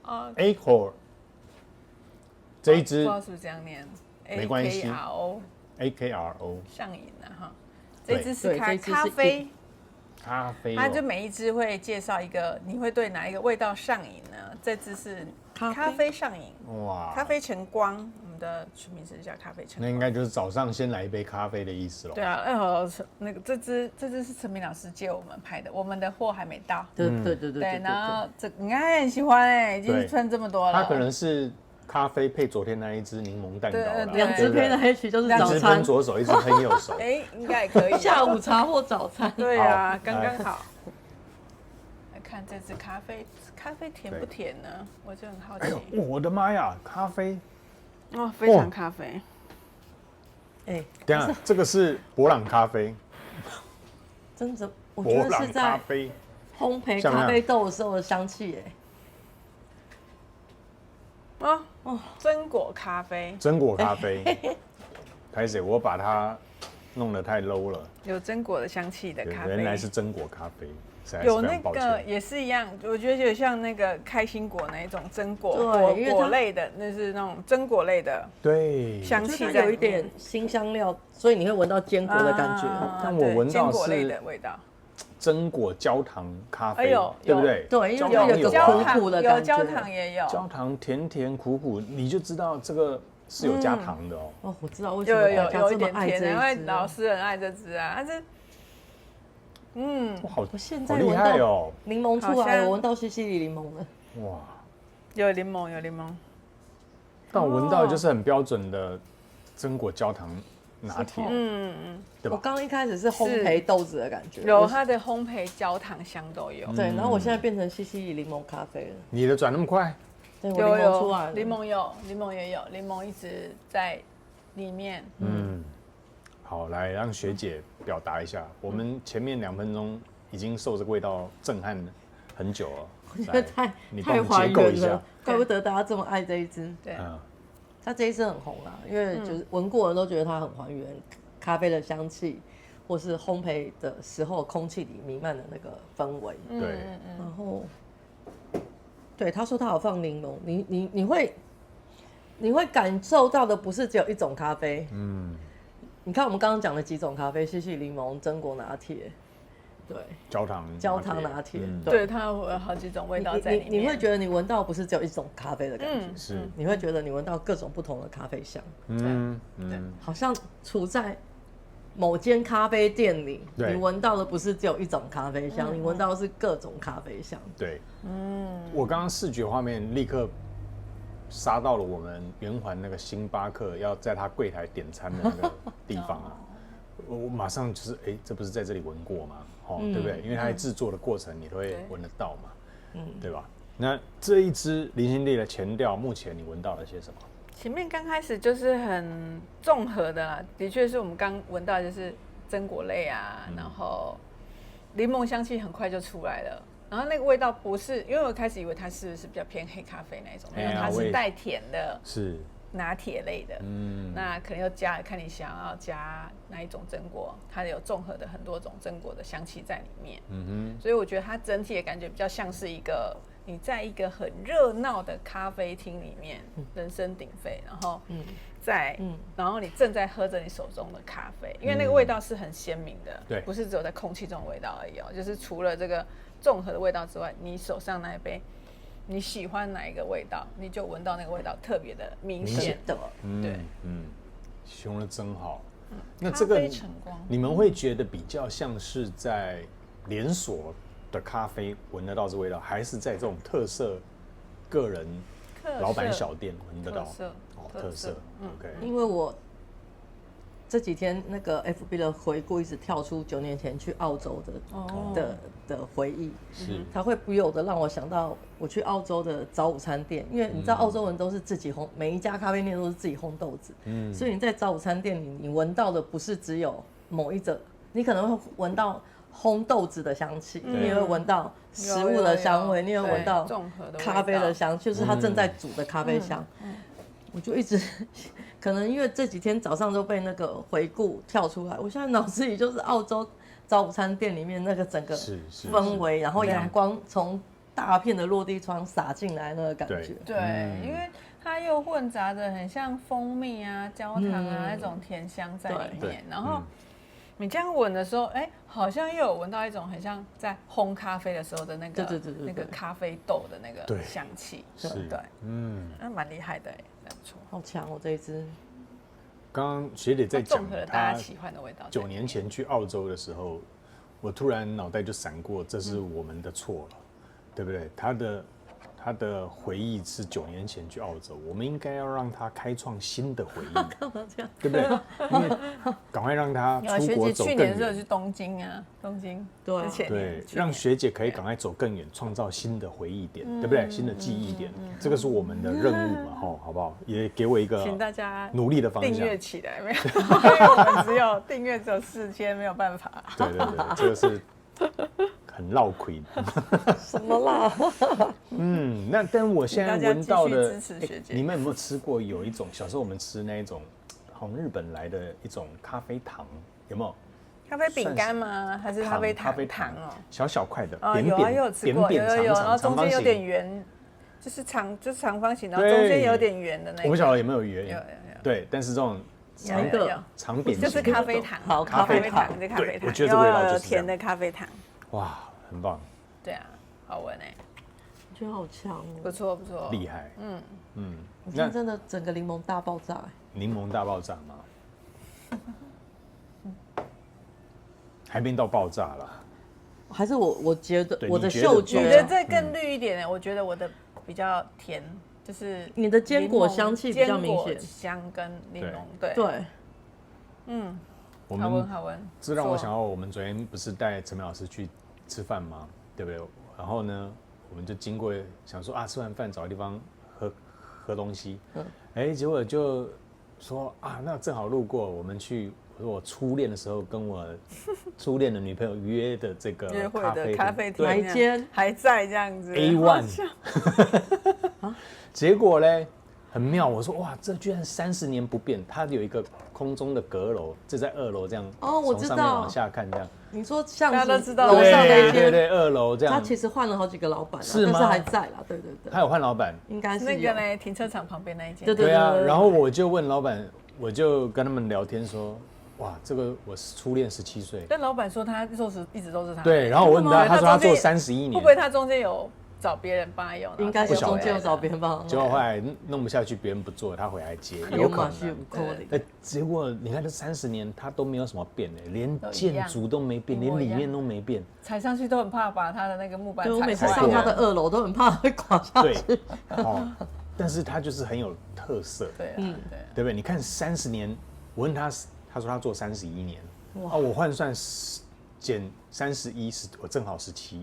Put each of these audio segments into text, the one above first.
Acor 这一支不知道是不是这样念，没关系 AKRO ，AKRO 上瘾了哈。这支是对这支是咖啡，咖啡、它就每一支会介绍一个，你会对哪一个味道上瘾呢？这支是咖啡上瘾，哇，咖啡晨光，我们的取名是叫咖啡晨光。那应该就是早上先来一杯咖啡的意思咯。对啊，那个这支是陈明老师借我们拍的，我们的货还没到。对，然后这你看很喜欢哎，已经穿这么多了。它可能是咖啡配昨天那一只柠檬蛋糕啦，对两支配在一起就是一支早餐喷，左手，一支喷右手。哎，应该也可以。下午茶或早餐。对啊，好刚刚好。来看这支咖啡，咖啡甜不甜呢？我就很好奇。哎呦，我的妈呀，咖啡！哦，非常咖啡。哎，等一下，这个是博朗咖啡，真的，我觉得是博朗咖在啡。烘焙像不像咖啡豆的时候的香气，哎，榛果咖啡榛果咖啡，开始我把它弄得太 low 了。有榛果的香气的对咖啡，原来是榛果咖啡，实在是有那非常抱个歉。也是一样，我觉得有像那个开心果那一种榛果对因为它果类的，那是那种榛果类的对，香就它气在里面，有一点新香料，所以你会闻到坚果的感觉。但我闻到坚果类是的味道。榛果焦糖咖啡，哎呦对不对？对，因为焦糖它有一个焦苦糖有苦的感觉。焦糖也有，焦糖甜甜苦苦，你就知道这个是有加糖的哦。哦，我知道为什么大家有一这么爱点甜的，因为这一支。老师很爱这支啊，但是哇，好我现好厉在闻到害哦！柠檬出来好像了，我闻到西西里柠檬了。哇，有柠檬，但我闻到就是很标准的榛果焦糖拿铁，对吧？我刚刚一开始是烘焙豆子的感觉，有它的烘焙焦糖香都有，对，然后我现在变成西西里柠檬咖啡了。你的转那么快，对，我柠檬出来了。柠檬有，柠檬也有，柠檬一直在里面。好，来让学姐表达一下。我们前面2分钟已经受这个味道震撼很久了，我觉得你帮我太还结构一下原了，。怪不得大家这么爱这一支。对，它这一支很红啊，因为就是闻过的人都觉得它很还原咖啡的香气，或是烘焙的时候空气里弥漫的那个氛围。对，然后，对他说他有放柠檬，你会感受到的不是只有一种咖啡。你看我们刚刚讲的几种咖啡，西西里柠檬、榛果拿铁，对，焦糖拿铁，对，它有好几种味道在里面。你会觉得你闻到不是只有一种咖啡的感觉，是，你会觉得你闻到各种不同的咖啡香，好像处在某间咖啡店里，对你闻到的不是只有一种咖啡香，你闻到的是各种咖啡香。对，我刚刚视觉画面立刻杀到了我们圆环那个星巴克要在他柜台点餐的那个地方啊，我马上就是这不是在这里闻过吗？对不对？因为它在制作的过程你都会闻得到嘛，对吧？那这一支林心丽的前调，目前你闻到了些什么？前面刚开始就是很综合的啦，的确是我们刚闻到就是榛果类啊，然后柠檬香气很快就出来了。然后那个味道不是，因为我开始以为它是不是比较偏黑咖啡那种，因为它是带甜的，是拿铁类的，那可能要加看你想要加哪一种榛果，它有综合的很多种榛果的香气在里面，所以我觉得它整体的感觉比较像是一个你在一个很热闹的咖啡厅里面，人声鼎沸，然后然后你正在喝着你手中的咖啡，因为那个味道是很鲜明的，对，不是只有在空气中的味道而已哦，就是除了这个综合的味道之外，你手上那一杯你喜欢哪一个味道，你就闻到那个味道特别的明显的，对，形容的真好。那这个你们会觉得比较像是在连锁的咖啡闻得到这味道，还是在这种特色个人老板小店闻得到？特色 ，OK。因为我这几天那个 FB 的回顾一直跳出9年前去澳洲的回忆，它会不由得让我想到我去澳洲的早午餐店，因为你知道澳洲人都是自己烘，每一家咖啡店都是自己烘豆子，所以你在早午餐店里，你闻到的不是只有某一种，你可能会闻到烘豆子的香气，你也会闻到食物的香味，你也会闻到咖啡的香，就是它正在煮的咖啡香。我就一直可能因为这几天早上都被那个回顾跳出来，我现在脑子里就是澳洲早午餐店里面那个整个氛围，然后阳光从大片的落地窗洒进来那个感觉。对，因为它又混杂着很像蜂蜜啊、焦糖啊那种甜香在里面，然后你这样闻的时候，好像又有闻到一种很像在烘咖啡的时候的那个那个咖啡豆的那个香气，对，那蛮厉害的，没错，好强哦这一支。刚刚学姐在讲综合了大家喜欢的味道。9年前去澳洲的时候，我突然脑袋就闪过，这是我们的错了，对不对？他的回忆是9年前去澳洲，我们应该要让他开创新的回忆，对不对？因为赶快让他出国走更远。去年是去东京啊，东京对，让学姐可以赶快走更远，创造新的回忆点，对不对？新的记忆点，这个是我们的任务嘛，好不好？也给我一个请大家努力的方向。订阅起来没有？因为我们只有订阅只有4000，没有办法。对，这个是。很绕亏，什么啦？但我现在闻到的，你们有没有吃过？有一种小时候我们吃那一种，从日本来的一种咖啡糖，有没有？咖啡饼干吗？还是咖啡糖？咖啡糖哦，小小块的，有啊，有吃过，有，然后中间有点圆，就是长方形，然后中间有点圆的那个。我不晓得有没有圆，有，对，但是这种。长扁形就是咖啡糖，好，咖啡糖，这咖啡糖，我觉得这味道就是甜的咖啡糖，哇，很棒。对啊，好闻我觉得好强哦，不错，厉害，我今天真的整个柠檬大爆炸，柠檬大爆炸吗？还没到爆炸啦，还是我觉得我的嗅觉，你的这更绿一点呢，我觉得我的比较甜。就是你的坚果香气比较明显，香跟柠檬，对，好闻。这让我想到，我们昨天不是带陈明老师去吃饭吗？对不对？然后呢，我们就经过想说吃完饭找个地方喝东西，结果就说那正好路过，我们去。我说我初恋的时候跟我初恋的女朋友约的这个约会的咖啡厅，哪一间还在这样子 ？A1 结果嘞很妙，我说哇，这居然30年不变。它有一个空中的阁楼，就在2楼这样，我知道，从上面往下看这样。你说像大家都知道楼上那间，对，2楼这样。他其实换了好几个老板，是吗？但是还在啦，对。他有换老板，应该是那个呢，停车场旁边那一间。对啊，然后我就问老板，我就跟他们聊天说。哇，这个我初恋17岁，但老板说他做事一直都是他。对，然后我问他说他做31年，会不会他中间有找别人帮他用？应该是中间有找别人帮。结果后来弄不下去，别人不做，他回来接，有可能。结果你看这30年，他都没有什么变连建筑都没变，连理念都没变。踩上去都很怕把他的那个木板踩坏。我每次上他的2楼都很怕会垮下去。对，但是他就是很有特色。对，对不对？你看30年，我问他。他说他做31年，我换算减31，我正好17，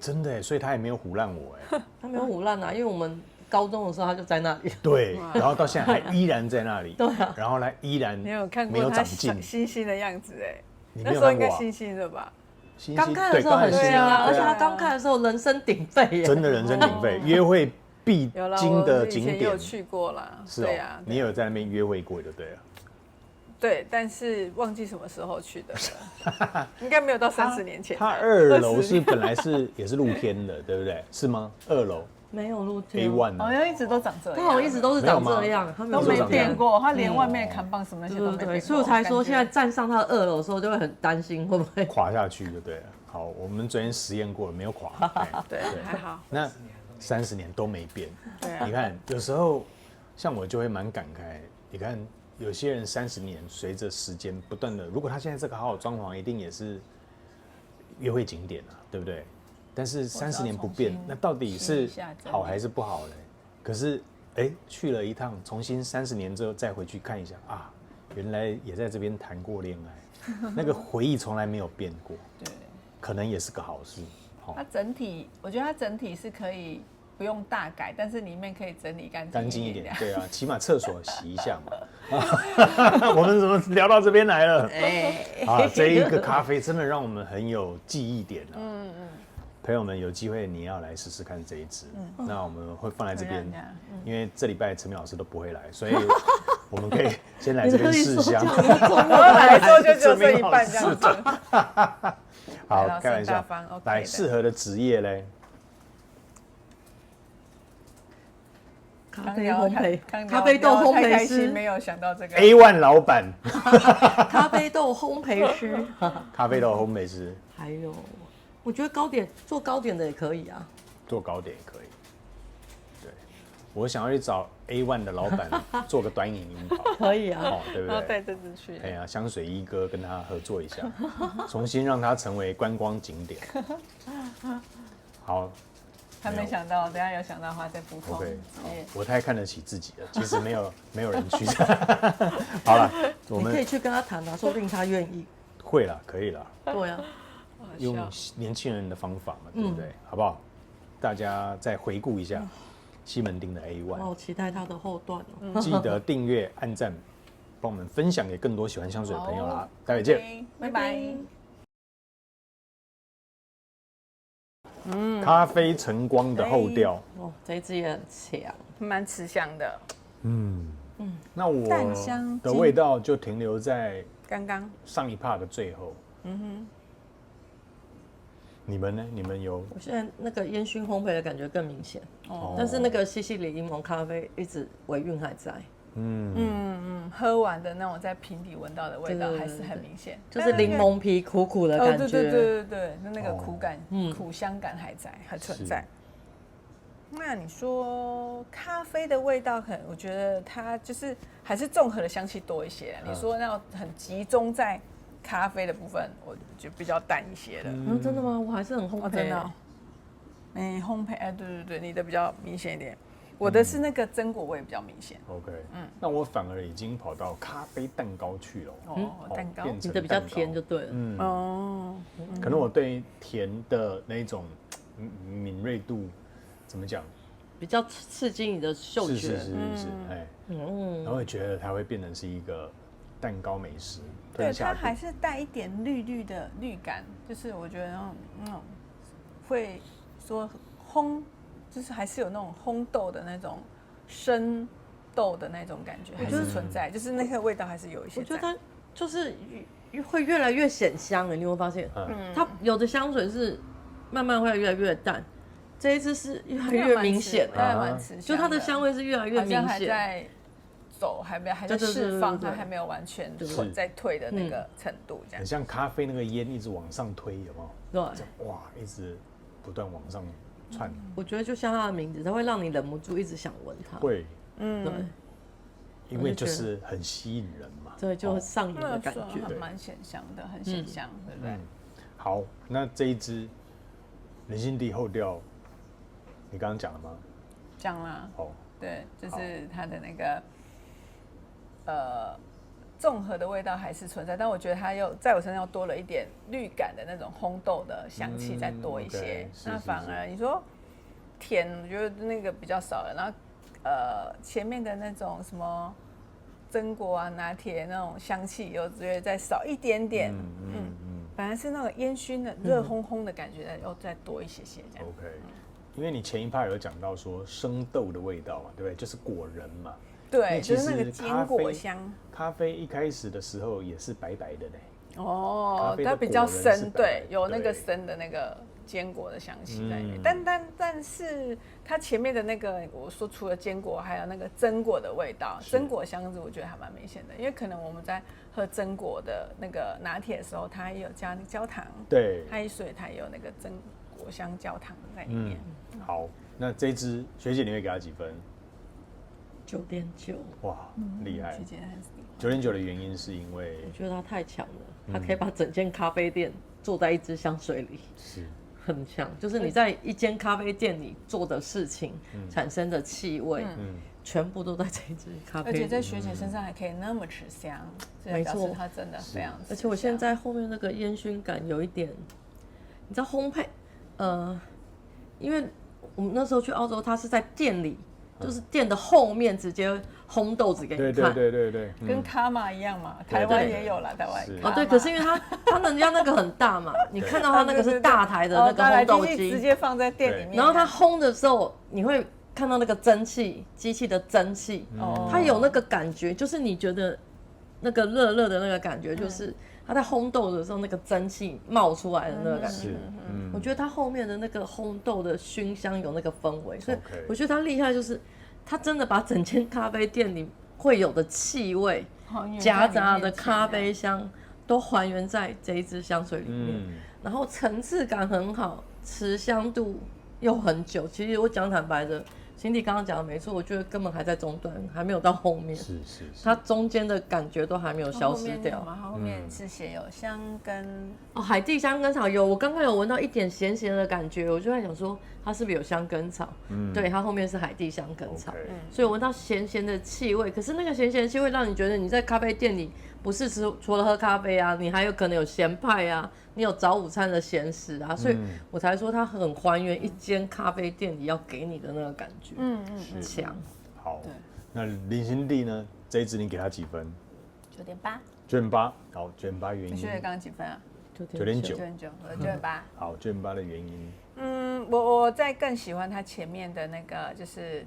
真的所以他也没有唬烂我他没有唬烂因为我们高中的时候他就在那里，对，然后到现在还依然在那里，对啊，然后呢依然没有看过他星星的样子那时候应该星星的吧？刚开的时候很新而且他刚开的时候人声鼎沸真的人声鼎沸，约会必经的景点，有去过啦，对啊，你有在那边约会过就对了。对，但是忘记什么时候去的了，应该没有到30年前。他2楼是本来也是露天的，对不对？是吗？2楼没有露天 A1 好像一直都长这样，他好像一直都是长这样，都没变过，他连外面看板什么那些都没变过。所以我才说现在站上他的2楼的时候就会很担心会不会垮下去，就对了。好，我们昨天实验过了，没有垮。对，还好。那30年都没变，对啊。你看有时候像我就会蛮感慨，你看。有些人30年，随着时间不断的，如果他现在这个好好装潢，一定也是约会景点啊，对不对？但是30年不变，那到底是好还是不好呢？可是，去了一趟，重新30年之后再回去看一下原来也在这边谈过恋爱，那个回忆从来没有变过，对，可能也是个好事。它整体，我觉得它整体是可以。不用大改，但是里面可以整理干净一点。对啊，起码厕所洗一下嘛。我们怎么聊到这边来了？这一个咖啡真的让我们很有记忆点啊。朋友们有机会你要来试试看这一支。那我们会放在这边，因为这礼拜陈明老师都不会来，所以我们可以先来这边试香。我来说就只有这一半这样子。好，开玩笑。来适合的职业嘞。咖啡烘焙，咖咖啡豆烘焙太开心，师，没有想到这个 A1 老板，咖啡豆烘焙师，咖啡豆烘焙师，还有，我觉得糕点做糕点的也可以啊。做糕点也可以。对，我想要去找 A1 的老板做个短影音跑，可以啊，哦，对不然后对？带这只去。哎呀，香水一哥跟他合作一下，重新让他成为观光景点。好，他没想到，等一下有想到的话再补充。 OK，哎我太看得起自己了，其实没有人去。好了，我们你可以去跟他谈啊，说不定他愿意。会了，可以了，对啊，用年轻人的方法嘛，对不对？好不好？大家再回顾一下西门町的 A1，我好期待他的后段哦。记得订阅、按赞，帮我们分享给更多喜欢香水的朋友啦。待会见。拜拜。咖啡晨光的后调，哦，这一支也很强。蛮吃香的，那我淡香的味道就停留在刚刚上一趴的最后。你们呢？你们有我现在那个烟熏烘焙的感觉更明显，哦但是那个西西里柠檬咖啡一直尾韵还在，喝完的那种在瓶底闻到的味道对还是很明显，就是柠檬皮苦苦的哦，感觉。对对对对对，那个苦感、苦香感还在，还存在。那你说咖啡的味道我觉得它就是还是综合的香气多一些。你说那种很集中在咖啡的部分，我就比较淡一些的。真的吗？我还是很烘焙。真的哦。烘焙，哎，对对对，你的比较明显一点，我的是那个榛果味比较明显。OK，那我反而已经跑到咖啡蛋糕去了。蛋糕，变成你的比较蛋糕甜就对了。可能我对甜的那种敏锐度，怎么讲？比较刺激你的嗅觉。是，哎，然后会觉得它会变成是一个蛋糕美食。对，它还是带一点绿绿的绿感，就是我觉得那种会说烘，就是还是有那种烘豆的那种生豆的那种感觉，还是存在，就是那个味道还是有一些。我觉得它就是会越来越显香了，你会发现，它有的香水是慢慢会越来越淡，这一支是越来越明显，就它的香味是越来越明显。走还在释放，它还没有完全在退的那个程度，这样。很像咖啡那个烟一直往上推，有没有？对，哇，一直不断往上窜。我觉得就像它的名字，它会让你忍不住一直想闻它。会，对，因为就是很吸引人嘛。对，就上瘾的感觉，蛮显香的，很显香，对不对？好，那这一支人心底后调，你刚刚讲了吗？讲了。哦，对，就是它的那个。综合的味道还是存在，但我觉得它又在我身上又多了一点绿感的那种烘豆的香气，再多一些。那反而你说甜，我觉得那个比较少了。然后前面的那种什么榛果啊、拿铁那种香气，又觉得再少一点点。反而是那种烟熏的热烘烘的感觉，又再多一些些这样。OK，因为你前一趴有讲到说生豆的味道嘛，对不对？就是果仁嘛。对，就是那个坚果香。咖啡一开始的时候也是白白的嘞。哦，它比较深，对，有那个深的那个坚果的香气在里面。但是它前面的那个，我说除了坚果，还有那个榛果的味道，榛果香子我觉得还蛮明显的。因为可能我们在喝榛果的那个拿铁的时候，它也有加焦糖，对，所以它也有那个榛果香焦糖在里面。好，那这支学姐你会给它几分？9.9，哇，厉害！9.9的原因是因为我觉得它太强了，它可以把整间咖啡店做在一支香水里，是很强。就是你在一间咖啡店里做的事情，产生的气味，全部都在这一支咖啡里。而且在学姐身上还可以那么持香，没错，它真的非常。而且我现在后面那个烟熏感有一点，你知道烘焙，因为我们那时候去澳洲，它是在店里。就是店的后面直接烘豆子给你看，对，跟卡玛一样嘛，台湾也有啦，台湾哦对，可是因为他人家那个很大嘛，你看到他那个是大台的那个烘豆机，直接放在店里面，然后它烘的时候，你会看到那个蒸汽，机器的蒸汽，它有那个感觉，就是你觉得那个热热的那个感觉，就是它在烘豆的时候那个蒸汽冒出来的那个感觉。我觉得它后面的那个烘豆的熏香有那个氛围，所以我觉得它厉害就是它真的把整间咖啡店里会有的气味、还夹杂的咖啡香都还原在这一支香水里面，然后层次感很好，持香度又很久。其实我讲坦白的，Cindy刚刚讲的没错，我觉得根本还在中段，还没有到后面。是，它中间的感觉都还没有消失掉。它后面是写有香根哦，海地香根草有，我刚刚有闻到一点咸咸的感觉，我就在想说它是不是有香根草？对，它后面是海地香根草，所以我闻到咸咸的气味。可是那个咸咸的气味让你觉得你在咖啡店里不是除了喝咖啡啊，你还有可能有咸派啊，你有早午餐的咸食啊，所以我才说它很还原一间咖啡店里要给你的那个感觉。强。好，那林心地呢？这一支你给他几分9.8。9.8，好，9.8原因。你觉得刚刚几分啊9.9，我的9.8。好，9.8的原因。我在更喜欢它前面的那个就是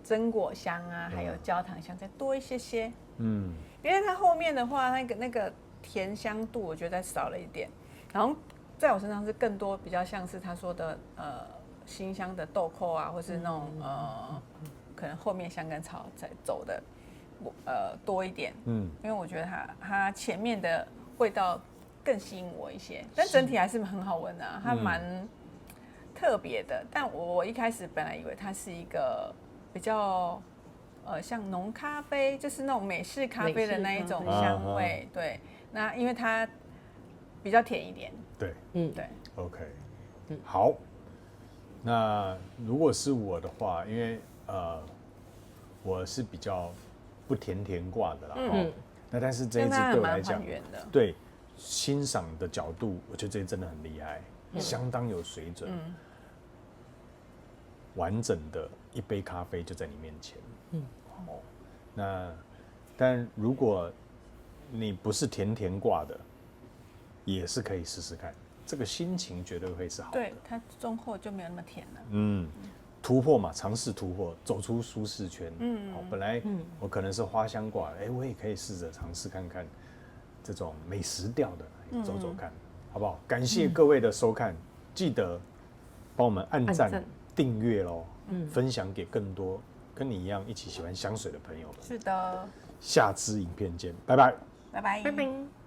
榛果香啊，还有焦糖香再多一些。因为它后面的话，那个甜香度我觉得再少了一点，然后在我身上是更多比较像是他说的辛香的豆蔻啊，或是那种可能后面香根草在走的多一点。因为我觉得它前面的味道更吸引我一些，但整体还是很好闻啊，它蛮特别的。但我一开始本来以为它是一个比较像浓咖啡，就是那种美式咖啡的那一种香味。对，那因为它比较甜一点。对，对 ，OK，好。那如果是我的话，因为我是比较不甜挂的啦，那但是这一支对我来讲，对欣赏的角度，我觉得这支真的很厉害，相当有水准，完整的一杯咖啡就在你面前，但如果你不是甜挂的，也是可以试试看，这个心情绝对会是好的。对，它中后就没有那么甜了。突破嘛，尝试突破，走出舒适圈。本来我可能是花香挂，我也可以试着尝试看看这种美食调的，走走看，好不好？感谢各位的收看，记得帮我们按赞、订阅咯，分享给更多跟你一样一起喜欢香水的朋友们。是的，下支影片见，拜拜，拜拜，拜拜。